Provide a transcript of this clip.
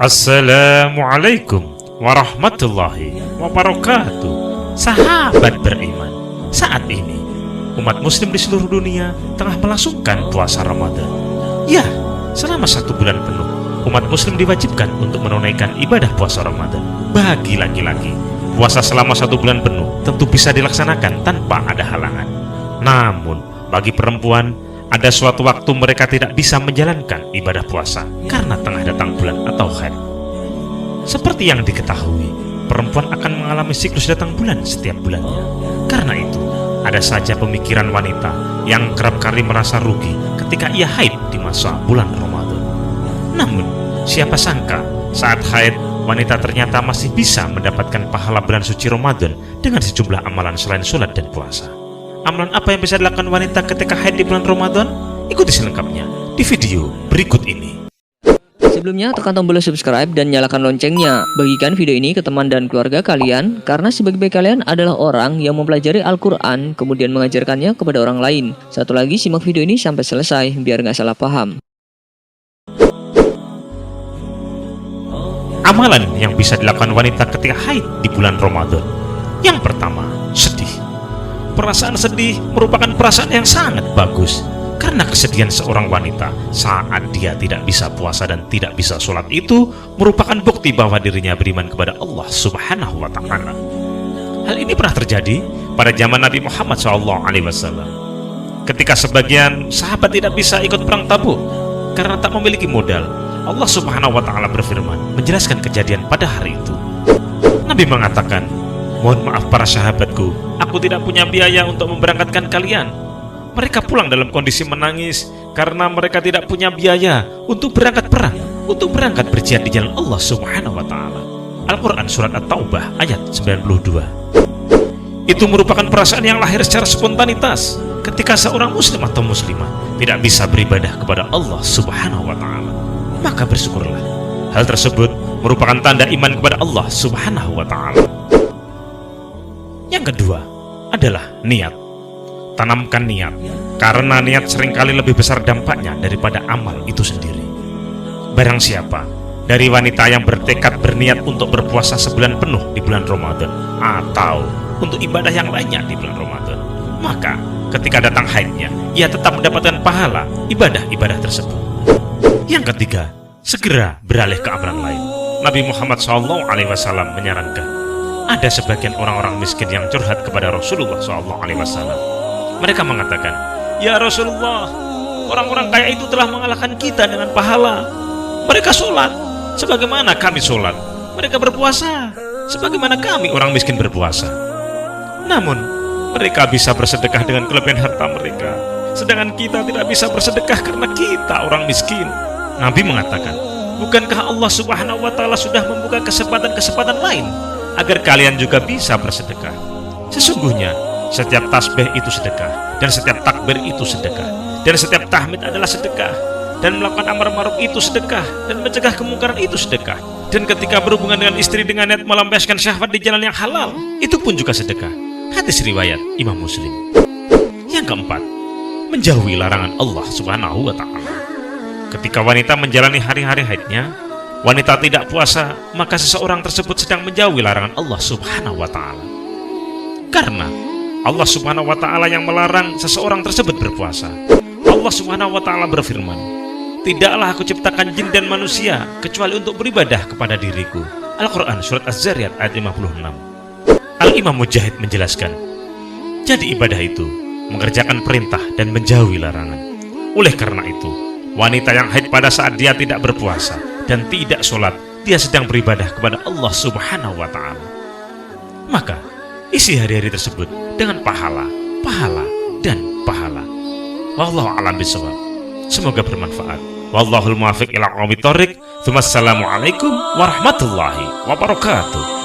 Assalamualaikum warahmatullahi wabarakatuh. Sahabat beriman, saat ini umat muslim di seluruh dunia tengah melangsungkan puasa Ramadan. Ya, selama 1 bulan penuh umat muslim diwajibkan untuk menunaikan ibadah puasa Ramadan. Bagi laki-laki, puasa selama 1 bulan penuh tentu bisa dilaksanakan tanpa ada halangan. Namun bagi perempuan, ada suatu waktu mereka tidak bisa menjalankan ibadah puasa karena tengah datang bulan atau haid. Seperti yang diketahui, perempuan akan mengalami siklus datang bulan setiap bulannya. Karena itu, ada saja pemikiran wanita yang kerap kali merasa rugi ketika ia haid di masa bulan Ramadan. Namun, siapa sangka saat haid, wanita ternyata masih bisa mendapatkan pahala bulan suci Ramadan dengan sejumlah amalan selain sholat dan puasa. Amalan apa yang bisa dilakukan wanita ketika haid di bulan Ramadan? Ikuti selengkapnya di video berikut ini. Sebelumnya tekan tombol subscribe dan nyalakan loncengnya. Bagikan video ini ke teman dan keluarga kalian, karena sebaik-baik kalian adalah orang yang mempelajari Al-Quran kemudian mengajarkannya kepada orang lain. Satu lagi, simak video ini sampai selesai biar nggak salah paham. Amalan yang bisa dilakukan wanita ketika haid di bulan Ramadan. Yang pertama, sedih. Perasaan sedih merupakan perasaan yang sangat bagus, karena kesedihan seorang wanita saat dia tidak bisa puasa dan tidak bisa sholat itu merupakan bukti bahwa dirinya beriman kepada Allah Subhanahu wa Ta'ala. Hal ini pernah terjadi pada zaman Nabi Muhammad SAW, ketika sebagian sahabat tidak bisa ikut perang Tabuk karena tak memiliki modal. Allah Subhanahu wa Ta'ala berfirman menjelaskan kejadian pada hari itu. Nabi mengatakan, "Mohon maaf para sahabatku, aku tidak punya biaya untuk memberangkatkan kalian." Mereka pulang dalam kondisi menangis karena mereka tidak punya biaya untuk berangkat perang, untuk berangkat berjihad di jalan Allah Subhanahu wa Ta'ala. Al-Quran Surat At-Taubah ayat 92. Itu merupakan perasaan yang lahir secara spontanitas ketika seorang muslim atau muslimah tidak bisa beribadah kepada Allah Subhanahu wa Ta'ala. Maka bersyukurlah. Hal tersebut merupakan tanda iman kepada Allah Subhanahu wa Ta'ala. Yang kedua adalah niat. Tanamkan niat, karena niat seringkali lebih besar dampaknya daripada amal itu sendiri. Barang siapa dari wanita yang bertekad berniat untuk berpuasa sebulan penuh di bulan Ramadan atau untuk ibadah yang lainnya di bulan Ramadan, maka ketika datang haidnya, ia tetap mendapatkan pahala ibadah-ibadah tersebut. Yang ketiga, segera beralih ke amalan lain. Nabi Muhammad SAW menyarankan, ada sebagian orang-orang miskin yang curhat kepada Rasulullah SAW. Mereka mengatakan, "Ya Rasulullah, orang-orang kaya itu telah mengalahkan kita dengan pahala. Mereka sholat sebagaimana kami sholat. Mereka berpuasa sebagaimana kami orang miskin berpuasa. Namun, mereka bisa bersedekah dengan kelebihan harta mereka, sedangkan kita tidak bisa bersedekah karena kita orang miskin." Nabi mengatakan, "Bukankah Allah Subhanahu wa Ta'ala sudah membuka kesempatan-kesempatan lain agar kalian juga bisa bersedekah? Sesungguhnya setiap tasbih itu sedekah, dan setiap takbir itu sedekah, dan setiap tahmid adalah sedekah, dan melakukan amar ma'ruf itu sedekah, dan mencegah kemungkaran itu sedekah, dan ketika berhubungan dengan istri dengan niat melampiaskan syahwat di jalan yang halal, itu pun juga sedekah." Hadis riwayat Imam Muslim. Yang keempat, menjauhi larangan Allah Subhanahu wa Ta'ala. Ketika wanita menjalani hari-hari haidnya, wanita tidak puasa, maka seseorang tersebut sedang menjauhi larangan Allah Subhanahu wa Ta'ala. Karena Allah Subhanahu wa Ta'ala yang melarang seseorang tersebut berpuasa. Allah Subhanahu wa Ta'ala berfirman, "Tidaklah aku ciptakan jin dan manusia kecuali untuk beribadah kepada diriku." Al-Quran Surat Az-Zariyat ayat 56. Al-Imam Mujahid menjelaskan, jadi ibadah itu mengerjakan perintah dan menjauhi larangan. Oleh karena itu, wanita yang haid pada saat dia tidak berpuasa dan tidak sholat, dia sedang beribadah kepada Allah Subhanahu wa Ta'ala. Maka isi hari-hari tersebut dengan pahala, dan pahala. Wallahu a'lam bishawab. Semoga bermanfaat. Wallahul muwaffiq ila aqwamit thoriq. Wassalamualaikum warahmatullahi wabarakatuh.